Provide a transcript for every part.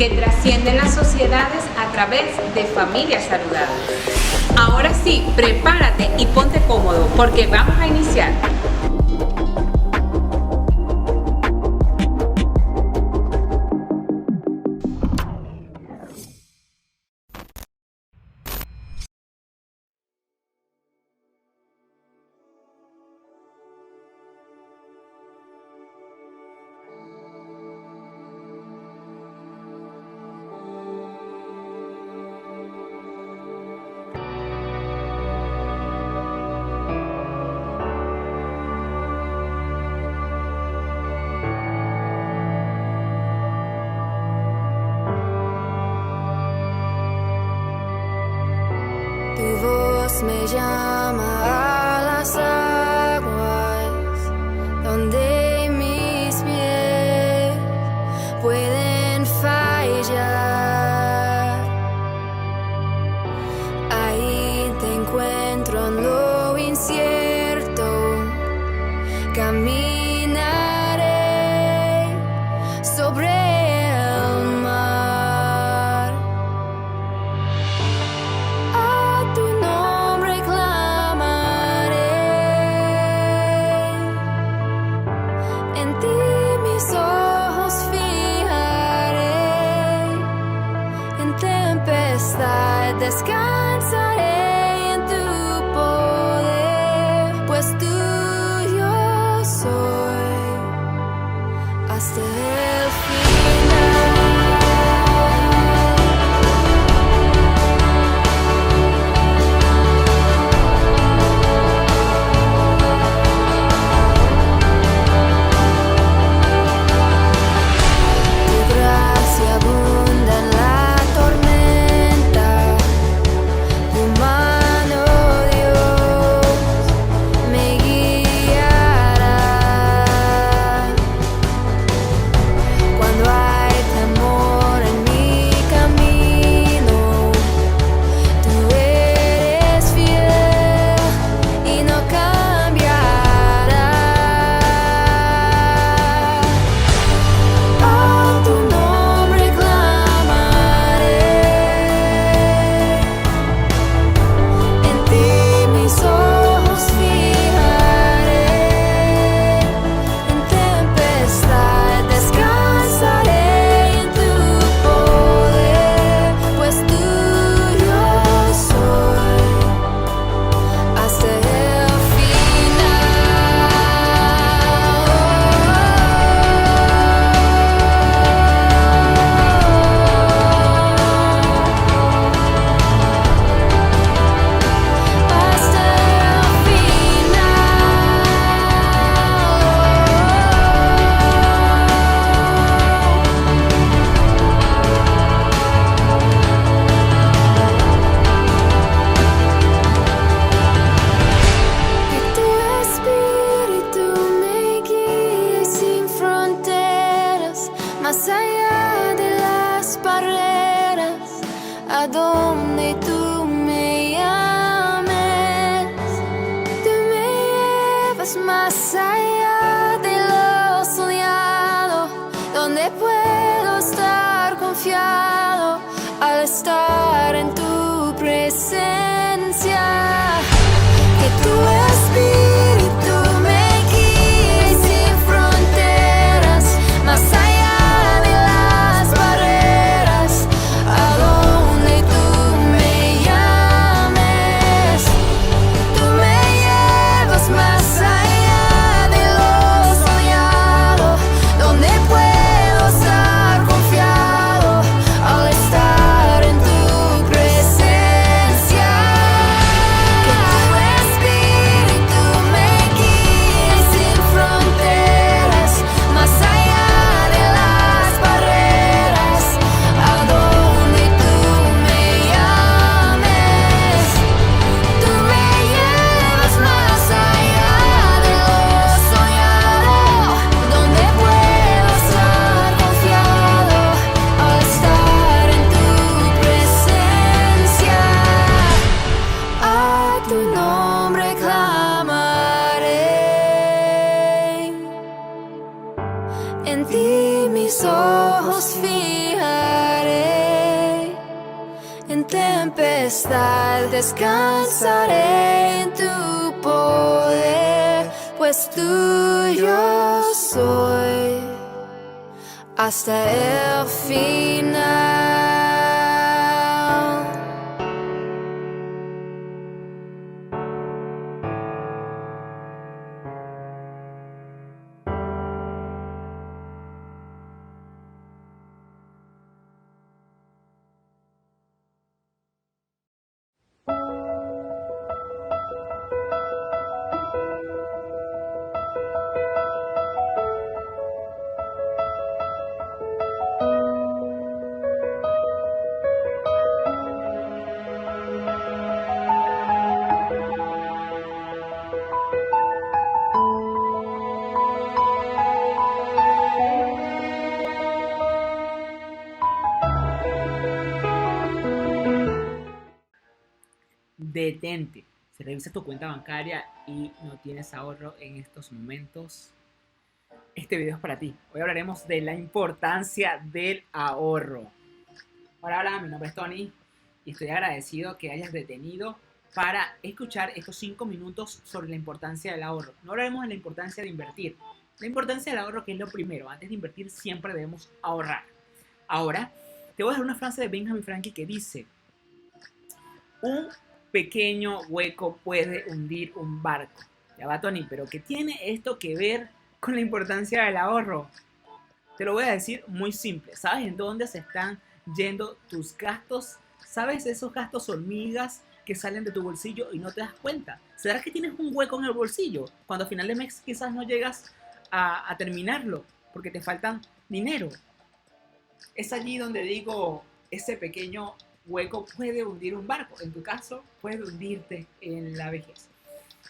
que trascienden las sociedades a través de familias saludables. Ahora sí, prepárate y ponte cómodo porque vamos a iniciar. Tu voz me llama a las aguas, donde mis pies pueden fallar. Ahí te encuentro en lo incierto, caminaré sobre el mar. Tu nombre clamaré, en ti mis ojos fijaré, en tempestad descansaré en tu poder, pues tuyo soy hasta el final. Más allá de las barreras, a donde tú me llames, tú me llevas más allá de lo soñado, donde puedo estar confiado al estar en tu presencia, que tu espíritu me guíe sin fronteras, más allá. En ti mis ojos fijaré. en tempestad, descansaré en tu poder, pues tuyo soy hasta el final. Detente. Si revisas tu cuenta bancaria y no tienes ahorro en estos momentos, este video es para ti. Hoy hablaremos de la importancia del ahorro. Hola, mi nombre es Tony y estoy agradecido que hayas detenido para escuchar estos 5 minutos sobre la importancia del ahorro. No hablaremos de la importancia de invertir. La importancia del ahorro, que es lo primero. Antes de invertir siempre debemos ahorrar. Ahora, te voy a dar una frase de Benjamin Franklin que dice: un pequeño hueco puede hundir un barco. Ya va, Tony, pero ¿qué tiene esto que ver con la importancia del ahorro? Te lo voy a decir muy simple. ¿Sabes en dónde se están yendo tus gastos? ¿Sabes esos gastos hormigas que salen de tu bolsillo y no te das cuenta? ¿Será que tienes un hueco en el bolsillo cuando a final de mes quizás no llegas a terminarlo porque te faltan dinero? Es allí donde digo, ese pequeño hueco puede hundir un barco. En tu caso, puede hundirte en la vejez.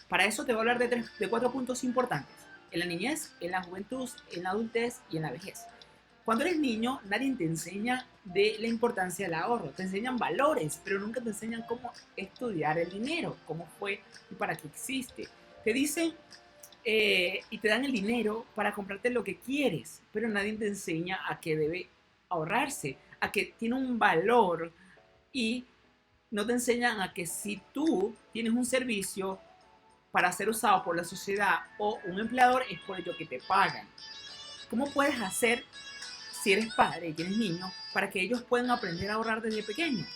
Para eso te voy a hablar de 4 puntos importantes: en la niñez, en la juventud, en la adultez y en la vejez. Cuando eres niño, nadie te enseña de la importancia del ahorro. Te enseñan valores, pero nunca te enseñan cómo estudiar el dinero, cómo fue y para qué existe. Te dicen y te dan el dinero para comprarte lo que quieres, pero nadie te enseña a que debe ahorrarse, a que tiene un valor, y no te enseñan a que si tú tienes un servicio para ser usado por la sociedad o un empleador, es por ello que te pagan. ¿Cómo puedes hacer, si eres padre y tienes niños, para que ellos puedan aprender a ahorrar desde pequeños?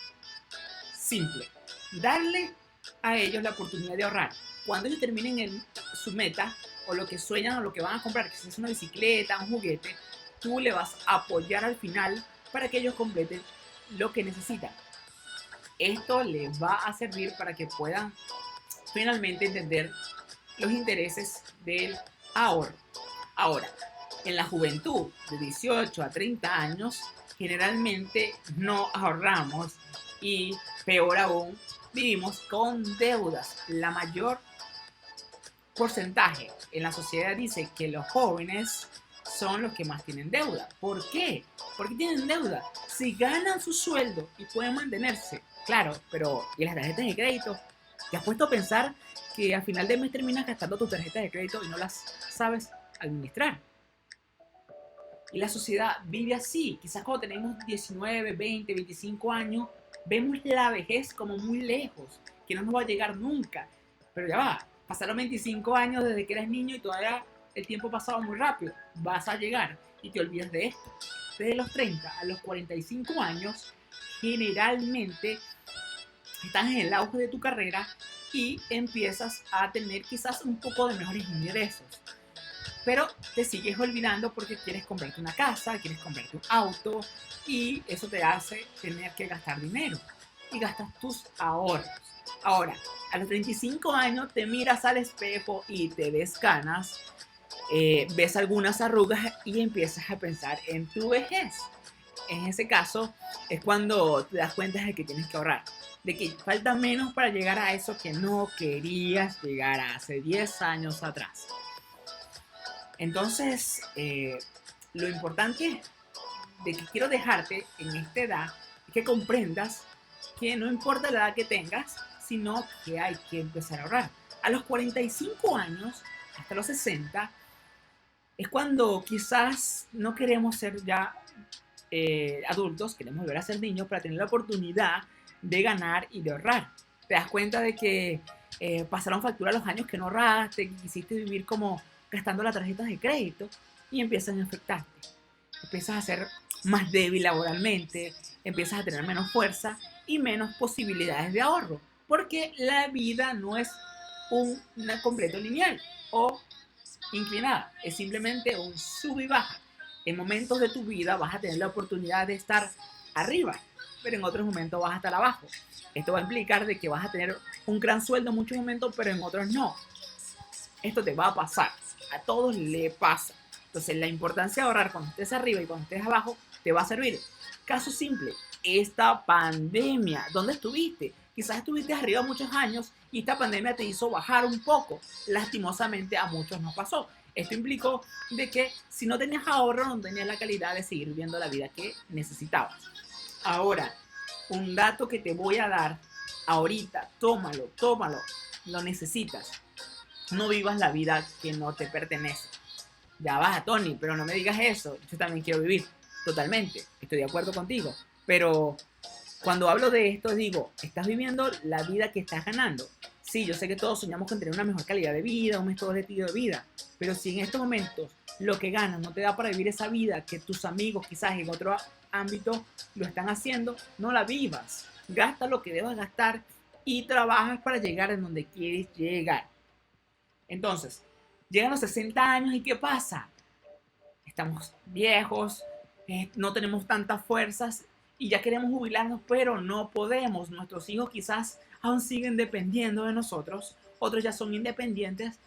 Simple: darle a ellos la oportunidad de ahorrar. Cuando ellos terminen su meta o lo que sueñan o lo que van a comprar, que si es una bicicleta, un juguete, tú le vas a apoyar al final para que ellos completen lo que necesitan. Esto les va a servir para que puedan finalmente entender los intereses del ahorro. Ahora, en la juventud de 18 a 30 años, generalmente no ahorramos y, peor aún, vivimos con deudas. La mayor porcentaje en la sociedad dice que los jóvenes son los que más tienen deuda. ¿Por qué? ¿Por qué tienen deuda? Si ganan su sueldo y pueden mantenerse, claro, pero ¿y las tarjetas de crédito? ¿Te has puesto a pensar que al final del mes terminas gastando tus tarjetas de crédito y no las sabes administrar? Y la sociedad vive así. Quizás cuando tenemos 19, 20, 25 años, vemos la vejez como muy lejos, que no nos va a llegar nunca. Pero ya va, pasaron 25 años desde que eras niño y todavía el tiempo pasaba muy rápido. Vas a llegar y te olvidas de esto. Desde los 30 a los 45 años, generalmente estás en el auge de tu carrera y empiezas a tener quizás un poco de mejores ingresos. Pero te sigues olvidando porque quieres comprarte una casa, quieres comprarte un auto, y eso te hace tener que gastar dinero y gastas tus ahorros. Ahora, a los 35 años te miras al espejo y te ves canas, ves algunas arrugas y empiezas a pensar en tu vejez. En ese caso es cuando te das cuenta de que tienes que ahorrar, de que falta menos para llegar a eso que no querías llegar a hace 10 años atrás. Entonces, lo importante de que quiero dejarte en esta edad es que comprendas que no importa la edad que tengas, sino que hay que empezar a ahorrar. A los 45 años, hasta los 60, es cuando quizás no queremos ser ya adultos, queremos volver a ser niños para tener la oportunidad de ganar y de ahorrar. Te das cuenta de que pasaron factura los años que no ahorraste, que quisiste vivir como gastando las tarjetas de crédito y empiezan a afectarte. Empiezas a ser más débil laboralmente, empiezas a tener menos fuerza y menos posibilidades de ahorro, porque la vida no es una completo lineal o inclinada, es simplemente un sub y baja. En momentos de tu vida vas a tener la oportunidad de estar arriba, pero en otros momentos vas a estar abajo. Esto va a implicar de que vas a tener un gran sueldo en muchos momentos, pero en otros no. Esto te va a pasar, a todos le pasa. Entonces la importancia de ahorrar cuando estés arriba y cuando estés abajo te va a servir. Caso simple, esta pandemia, ¿dónde estuviste? Quizás estuviste arriba muchos años y esta pandemia te hizo bajar un poco. Lastimosamente a muchos nos pasó. Esto implicó de que si no tenías ahorro, no tenías la calidad de seguir viviendo la vida que necesitabas. Ahora, un dato que te voy a dar ahorita, tómalo, lo necesitas. No vivas la vida que no te pertenece. Ya vas, Tony, pero no me digas eso. Yo también quiero vivir. Totalmente, estoy de acuerdo contigo. Pero cuando hablo de esto, digo, estás viviendo la vida que estás ganando. Sí, yo sé que todos soñamos con tener una mejor calidad de vida, un mejor estilo de vida. Pero si en estos momentos lo que ganas no te da para vivir esa vida que tus amigos quizás en otro ámbito lo están haciendo, no la vivas. Gasta lo que debas gastar y trabajas para llegar en donde quieres llegar. Entonces, llegan los 60 años y ¿qué pasa? Estamos viejos, no tenemos tantas fuerzas y ya queremos jubilarnos, pero no podemos. Nuestros hijos quizás aún siguen dependiendo de nosotros, otros ya son independientes,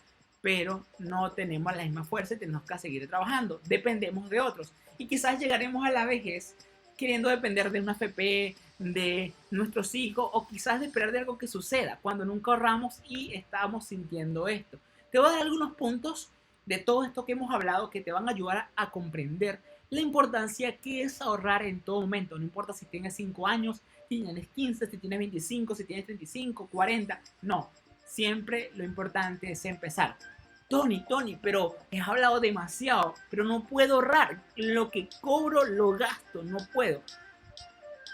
pero no tenemos la misma fuerza y tenemos que seguir trabajando. Dependemos de otros y quizás llegaremos a la vejez queriendo depender de una AFP, de nuestros hijos o quizás de esperar de algo que suceda cuando nunca ahorramos y estamos sintiendo esto. Te voy a dar algunos puntos de todo esto que hemos hablado que te van a ayudar a comprender la importancia que es ahorrar en todo momento. No importa si tienes 5 años, si tienes 15, si tienes 25, si tienes 35, 40. No, siempre lo importante es empezar. Tony, pero he hablado demasiado, pero no puedo ahorrar. Lo que cobro lo gasto, no puedo.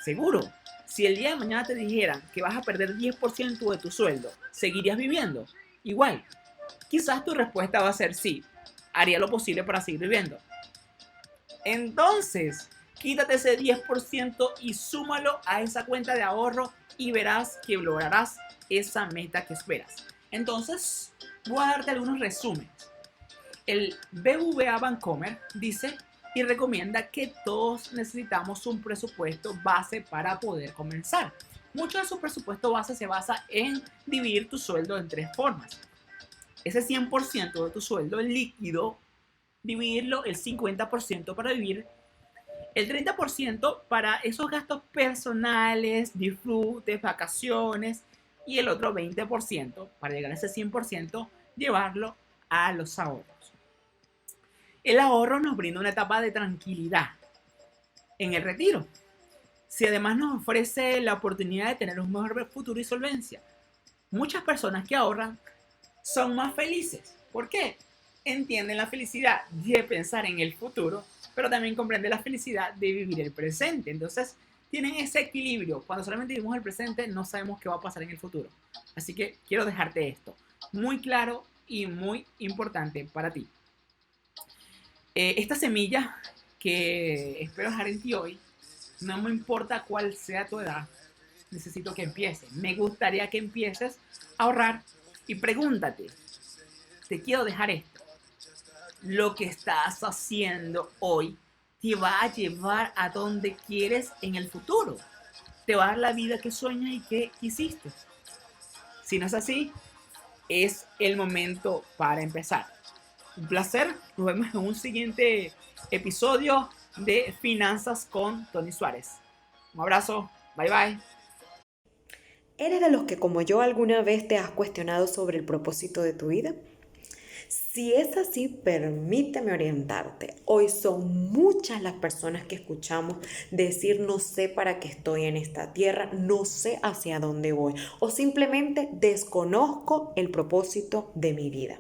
Seguro, si el día de mañana te dijeran que vas a perder 10% de tu sueldo, ¿seguirías viviendo? Igual. Quizás tu respuesta va a ser sí, haría lo posible para seguir viviendo. Entonces, quítate ese 10% y súmalo a esa cuenta de ahorro y verás que lograrás esa meta que esperas. Entonces, voy a darte algunos resúmenes. El BBVA Bancomer dice y recomienda que todos necesitamos un presupuesto base para poder comenzar. Mucho de su presupuesto base se basa en dividir tu sueldo en 3 formas. Ese 100% de tu sueldo líquido, dividirlo el 50% para vivir, el 30% para esos gastos personales, disfrutes, vacaciones y el otro 20% para llegar a ese 100%, llevarlo a los ahorros. El ahorro nos brinda una etapa de tranquilidad en el retiro. Si además nos ofrece la oportunidad de tener un mejor futuro y solvencia. Muchas personas que ahorran son más felices. ¿Por qué? Entienden la felicidad de pensar en el futuro, pero también comprenden la felicidad de vivir el presente. Entonces, tienen ese equilibrio. Cuando solamente vivimos el presente, no sabemos qué va a pasar en el futuro. Así que quiero dejarte esto muy claro y muy importante para ti. Esta semilla que espero dejar en ti hoy, no me importa cuál sea tu edad, necesito que empieces. Me gustaría que empieces a ahorrar y pregúntate, te quiero dejar esto. Lo que estás haciendo hoy te va a llevar a donde quieres en el futuro. Te va a dar la vida que sueñas y que quisiste. Si no es así, es el momento para empezar. Un placer. Nos vemos en un siguiente episodio de Finanzas con Tony Suárez. Un abrazo. Bye bye. ¿Eres de los que como yo alguna vez te has cuestionado sobre el propósito de tu vida? Si es así, permíteme orientarte. Hoy son muchas las personas que escuchamos decir no sé para qué estoy en esta tierra, no sé hacia dónde voy o simplemente desconozco el propósito de mi vida.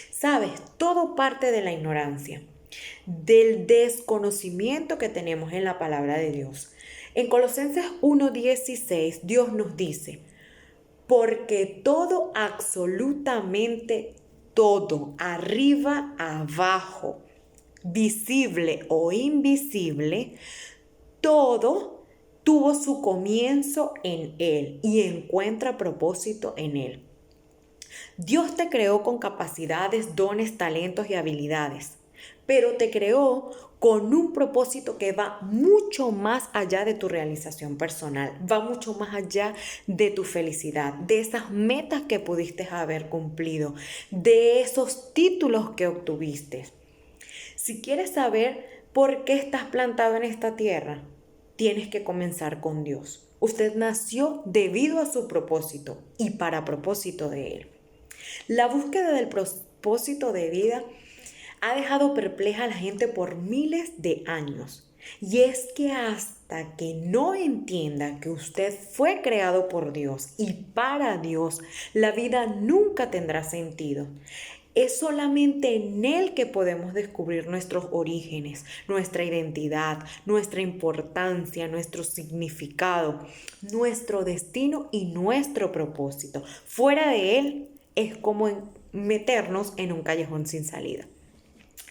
Sabes, todo parte de la ignorancia. del desconocimiento que tenemos en la palabra de Dios. En Colosenses 1:16 Dios nos dice, porque todo, absolutamente todo, arriba, abajo, visible o invisible, todo tuvo su comienzo en Él y encuentra propósito en Él. Dios te creó con capacidades, dones, talentos y habilidades, pero te creó con un propósito que va mucho más allá de tu realización personal, va mucho más allá de tu felicidad, de esas metas que pudiste haber cumplido, de esos títulos que obtuviste. Si quieres saber por qué estás plantado en esta tierra, tienes que comenzar con Dios. Usted nació debido a su propósito y para propósito de Él. La búsqueda del propósito de vida ha dejado perpleja a la gente por miles de años. Y es que hasta que no entienda que usted fue creado por Dios y para Dios, la vida nunca tendrá sentido. Es solamente en Él que podemos descubrir nuestros orígenes, nuestra identidad, nuestra importancia, nuestro significado, nuestro destino y nuestro propósito. Fuera de Él es como meternos en un callejón sin salida.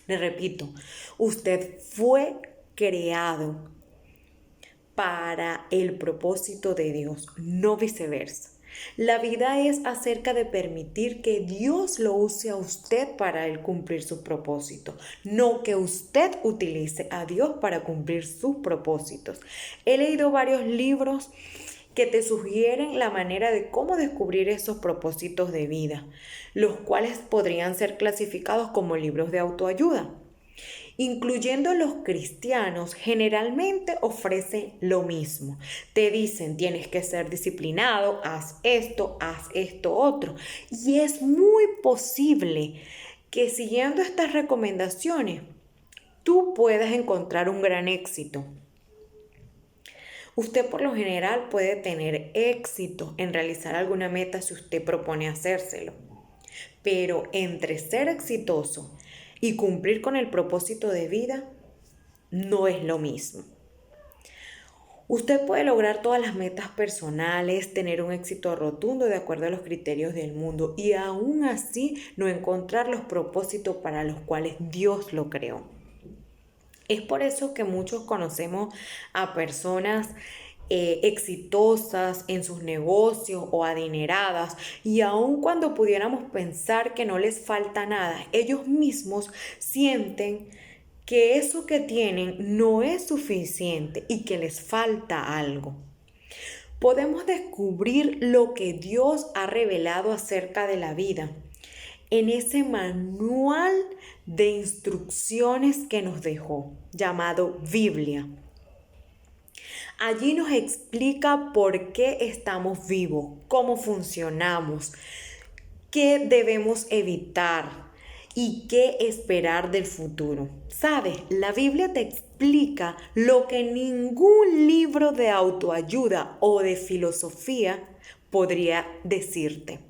Le repito, usted fue creado para el propósito de Dios, no viceversa. La vida es acerca de permitir que Dios lo use a usted para Él cumplir su propósito, no que usted utilice a Dios para cumplir sus propósitos. He leído varios libros que te sugieren la manera de cómo descubrir esos propósitos de vida, los cuales podrían ser clasificados como libros de autoayuda. Incluyendo los cristianos, generalmente ofrecen lo mismo. Te dicen, tienes que ser disciplinado, haz esto otro. Y es muy posible que siguiendo estas recomendaciones, tú puedas encontrar un gran éxito. Usted por lo general puede tener éxito en realizar alguna meta si usted propone hacérselo. Pero entre ser exitoso y cumplir con el propósito de vida no es lo mismo. Usted puede lograr todas las metas personales, tener un éxito rotundo de acuerdo a los criterios del mundo y aún así no encontrar los propósitos para los cuales Dios lo creó. Es por eso que muchos conocemos a personas exitosas en sus negocios o adineradas, y aun cuando pudiéramos pensar que no les falta nada, ellos mismos sienten que eso que tienen no es suficiente y que les falta algo. Podemos descubrir lo que Dios ha revelado acerca de la vida en ese manual de instrucciones que nos dejó, llamado Biblia. Allí nos explica por qué estamos vivos, cómo funcionamos, qué debemos evitar y qué esperar del futuro. ¿Sabes? La Biblia te explica lo que ningún libro de autoayuda o de filosofía podría decirte.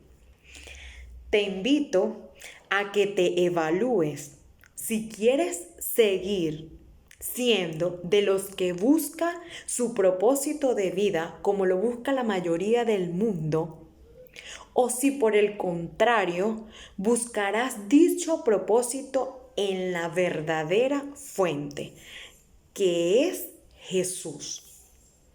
Te invito a que te evalúes si quieres seguir siendo de los que busca su propósito de vida como lo busca la mayoría del mundo, o si por el contrario buscarás dicho propósito en la verdadera fuente, que es Jesús,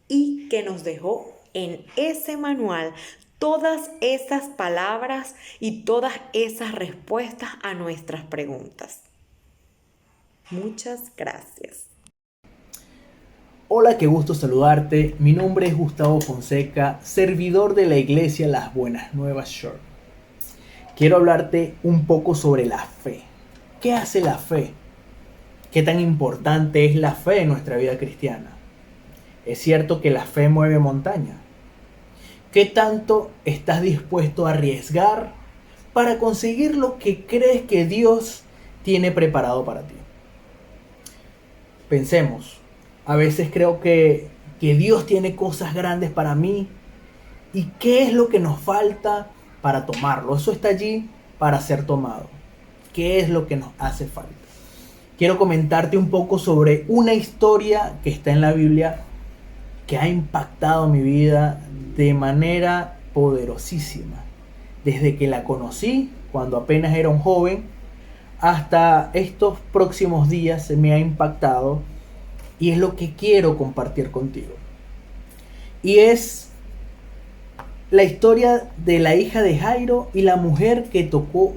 y que nos dejó en ese manual todas esas palabras y todas esas respuestas a nuestras preguntas. Muchas gracias. Hola, qué gusto saludarte. Mi nombre es Gustavo Fonseca, servidor de la Iglesia Las Buenas Nuevas Shore. Quiero hablarte un poco sobre la fe. ¿Qué hace la fe? ¿Qué tan importante es la fe en nuestra vida cristiana? ¿Es cierto que la fe mueve montaña? ¿Qué tanto estás dispuesto a arriesgar para conseguir lo que crees que Dios tiene preparado para ti? Pensemos, a veces creo que Dios tiene cosas grandes para mí, y ¿qué es lo que nos falta para tomarlo? Eso está allí para ser tomado. ¿Qué es lo que nos hace falta? quiero comentarte un poco sobre una historia que está en la Biblia que ha impactado mi vida de manera poderosísima. Desde que la conocí, cuando apenas era un joven, hasta estos próximos días se me ha impactado y es lo que quiero compartir contigo. Y es la historia de la hija de Jairo y la mujer que tocó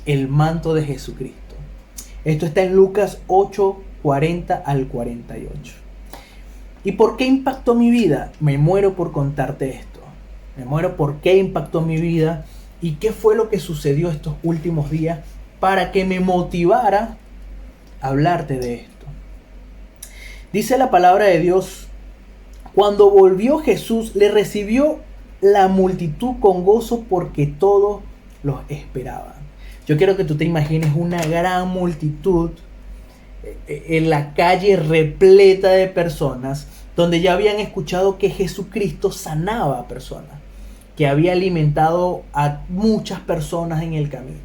el manto de Jesucristo. Esto está en Lucas 8, 40 al 48. ¿Y por qué impactó mi vida? Me muero por contarte esto. Me muero por qué impactó mi vida y qué fue lo que sucedió estos últimos días para que me motivara a hablarte de esto. Dice la palabra de Dios: cuando volvió Jesús, le recibió la multitud con gozo porque todos los esperaban. Yo quiero que tú te imagines una gran multitud en la calle repleta de personas, donde ya habían escuchado que Jesucristo sanaba a personas, que había alimentado a muchas personas en el camino,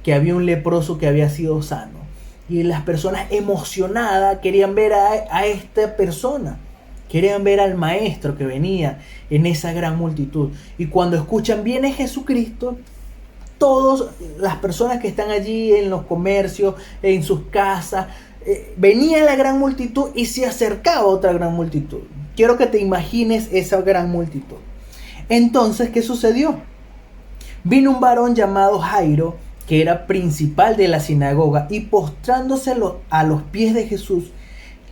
que había un leproso que había sido sano. Y las personas emocionadas querían ver a esta persona, querían ver al maestro que venía en esa gran multitud. Y cuando escuchan viene Jesucristo, todas las personas que están allí en los comercios, en sus casas, venía la gran multitud y se acercaba otra gran multitud. Quiero que te imagines esa gran multitud. Entonces, ¿qué sucedió? Vino un varón llamado Jairo, que era principal de la sinagoga, y postrándose a los pies de Jesús,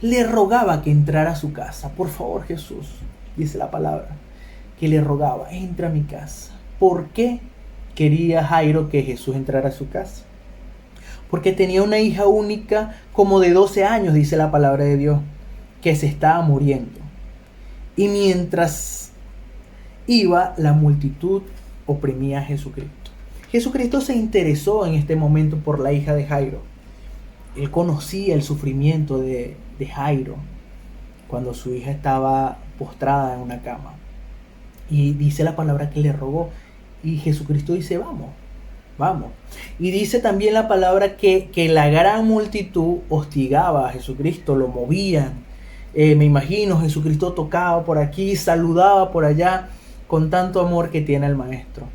le rogaba que entrara a su casa. Por favor, Jesús, dice la palabra, que le rogaba: entra a mi casa. ¿Por qué quería Jairo que Jesús entrara a su casa? Porque tenía una hija única como de 12 años, dice la palabra de Dios, que se estaba muriendo. Y mientras iba, la multitud oprimía a Jesucristo. Jesucristo se interesó en este momento por la hija de Jairo. Él conocía el sufrimiento de Jairo cuando su hija estaba postrada en una cama. Y dice la palabra que le rogó. Y Jesucristo dice: vamos, vamos. Y dice también la palabra que la gran multitud hostigaba a Jesucristo, lo movían. Me imagino Jesucristo tocaba por aquí, saludaba por allá, con tanto amor que tiene el maestro.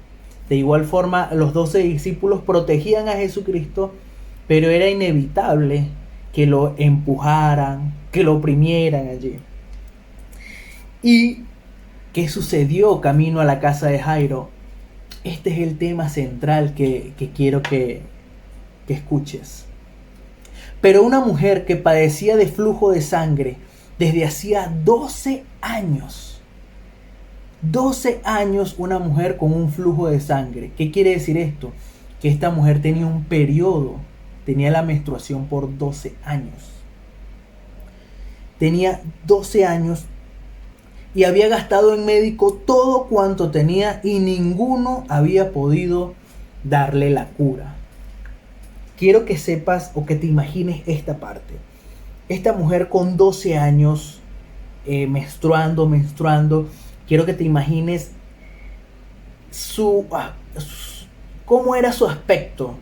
De igual forma, los 12 discípulos protegían a Jesucristo, pero era inevitable que lo empujaran, que lo oprimieran allí. ¿Y qué sucedió camino a la casa de Jairo? Este es el tema central que quiero que escuches. Pero una mujer que padecía de flujo de sangre desde hacía 12 años. 12 años una mujer con un flujo de sangre. ¿Qué quiere decir esto? Que esta mujer tenía un periodo, tenía la menstruación por 12 años. Tenía 12 años y había gastado en médico todo cuanto tenía y ninguno había podido darle la cura. Quiero que sepas o que te imagines esta parte. Esta mujer con 12 años, menstruando, quiero que te imagines cómo era su aspecto.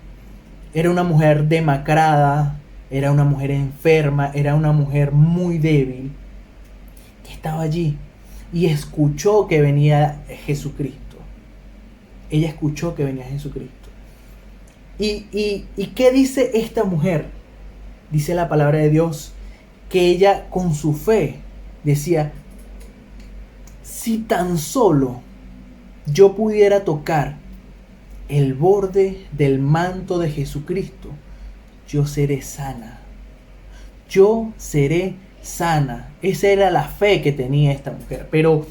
Era una mujer demacrada, era una mujer enferma, era una mujer muy débil, que estaba allí y escuchó que venía Jesucristo. Ella escuchó que venía Jesucristo. ¿Y qué dice esta mujer? Dice la palabra de Dios que ella con su fe decía: si tan solo yo pudiera tocar el borde del manto de Jesucristo, yo seré sana. Yo seré sana. Esa era la fe que tenía esta mujer. Pero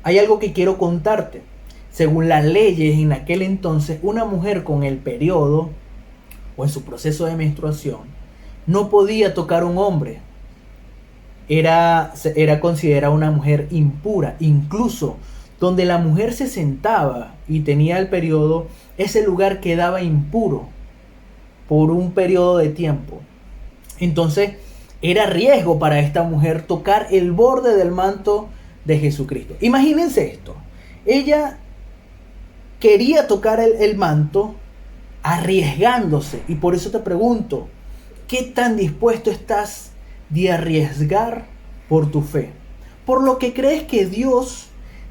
hay algo que quiero contarte. Según las leyes en aquel entonces, una mujer con el periodo o en su proceso de menstruación no podía tocar a un hombre. Era considerada una mujer impura. Incluso donde la mujer se sentaba y tenía el periodo, ese lugar quedaba impuro por un periodo de tiempo. Entonces era riesgo para esta mujer tocar el borde del manto de Jesucristo. Imagínense esto. Ella quería tocar el manto arriesgándose. Y por eso te pregunto, ¿Qué tan dispuesto estás de arriesgar por tu fe? Por lo que crees que Dios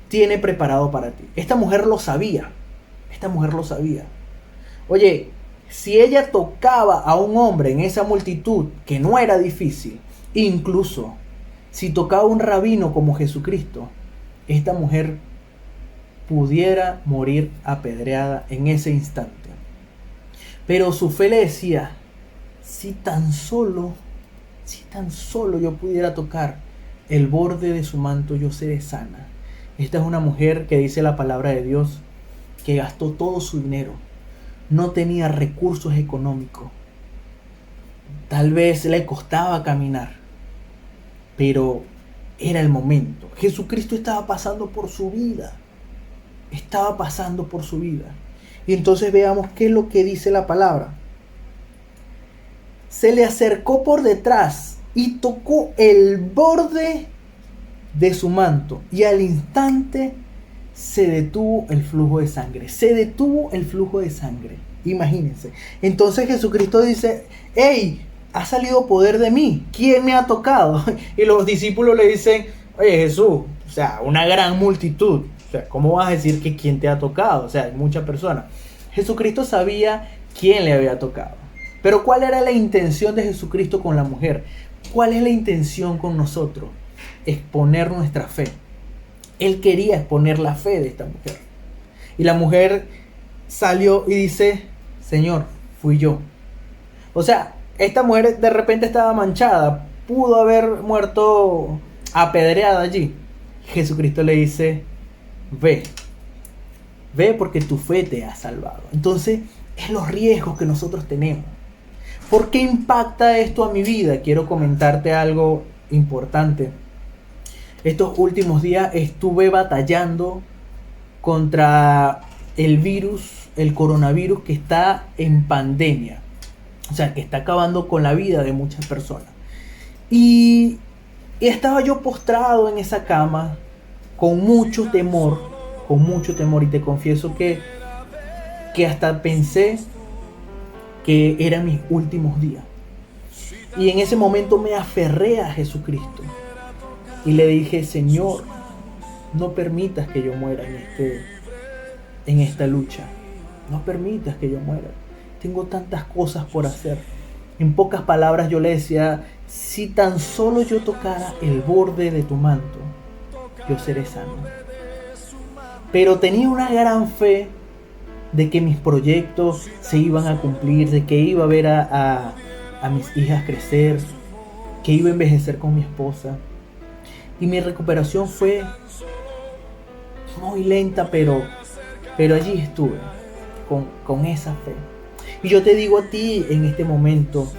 tiene preparado para ti. Esta mujer lo sabía. Esta mujer lo sabía. Oye, si ella tocaba a un hombre en esa multitud, que no era difícil, incluso si tocaba a un rabino como Jesucristo, esta mujer pudiera morir apedreada en ese instante. Pero su fe le decía, si tan solo yo pudiera tocar el borde de su manto, yo seré sana. Esta es una mujer que dice la palabra de Dios, que gastó todo su dinero. No tenía recursos económicos. Tal vez le costaba caminar. Pero era el momento. Jesucristo estaba pasando por su vida. Estaba pasando por su vida. Y entonces veamos qué es lo que dice la palabra. Se le acercó por detrás y tocó el borde de su manto. Y al instante se detuvo el flujo de sangre. Se detuvo el flujo de sangre. Imagínense. Entonces Jesucristo dice, ¡hey! Ha salido poder de mí. ¿Quién me ha tocado? Y los discípulos le dicen, oye Jesús, o sea, una gran multitud. O sea, ¿cómo vas a decir que quién te ha tocado? O sea, hay muchas personas. Jesucristo sabía quién le había tocado. Pero ¿cuál era la intención de Jesucristo con la mujer? ¿Cuál es la intención con nosotros? Exponer nuestra fe. Él quería exponer la fe de esta mujer. Y la mujer salió y dice, Señor, fui yo. O sea, esta mujer de repente estaba manchada. Pudo haber muerto apedreada allí. Jesucristo le dice, ve. Ve porque tu fe te ha salvado. Entonces, es los riesgos que nosotros tenemos. ¿Por qué impacta esto a mi vida? Quiero comentarte algo importante. Estos últimos días estuve batallando contra el virus, el coronavirus que está en pandemia. O sea, que está acabando con la vida de muchas personas. Y estaba yo postrado en esa cama con mucho temor. Y te confieso que hasta pensé que eran mis últimos días. Y en ese momento me aferré a Jesucristo. Y le dije, Señor, no permitas que yo muera en esta lucha. No permitas que yo muera. Tengo tantas cosas por hacer. En pocas palabras yo le decía, si tan solo yo tocara el borde de tu manto, yo seré sano. Pero tenía una gran fe de que mis proyectos se iban a cumplir, de que iba a ver a mis hijas crecer, que iba a envejecer con mi esposa. Y mi recuperación fue muy lenta, pero allí estuve con esa fe. Y yo te digo a ti en este momento,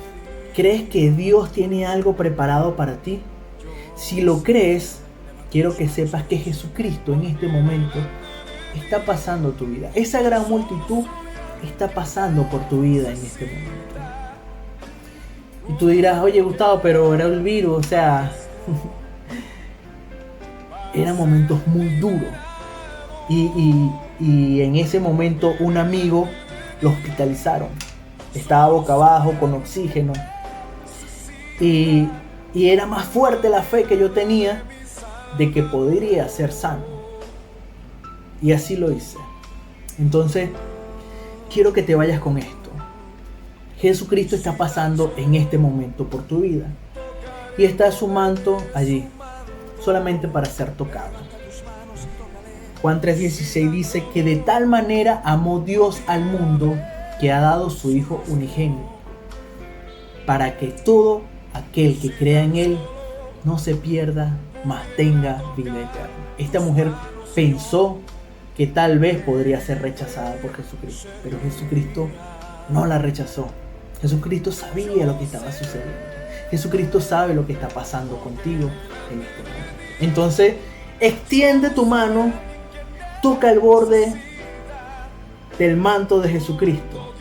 ¿crees que Dios tiene algo preparado para ti? Si lo crees, quiero que sepas que Jesucristo en este momento está pasando tu vida. Esa gran multitud está pasando por tu vida en este momento. Y tú dirás, oye Gustavo, pero era el virus, o sea, eran momentos muy duros. Y en ese momento un amigo lo hospitalizaron. Estaba boca abajo con oxígeno. Y era más fuerte la fe que yo tenía de que podría ser sano. Y así lo hice. Entonces, quiero que te vayas con esto. Jesucristo está pasando en este momento por tu vida. Y está su manto allí, solamente para ser tocado. Juan 3:16 dice que de tal manera amó Dios al mundo que ha dado su Hijo unigénito, para que todo aquel que crea en Él no se pierda, mas tenga vida eterna. Esta mujer pensó que tal vez podría ser rechazada por Jesucristo, pero Jesucristo no la rechazó. Jesucristo sabía lo que estaba sucediendo. Jesucristo sabe lo que está pasando contigo en este momento. Entonces, extiende tu mano, toca el borde del manto de Jesucristo.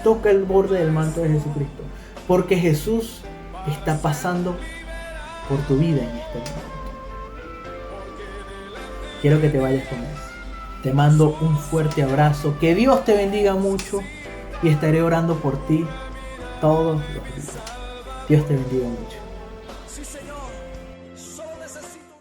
Toca el borde del manto de Jesucristo, porque Jesús está pasando por tu vida en este momento. Quiero que te vayas con eso. Te mando un fuerte abrazo. Que Dios te bendiga mucho y estaré orando por ti todos los días. Dios te bendiga mucho. Sí, Señor, solo necesito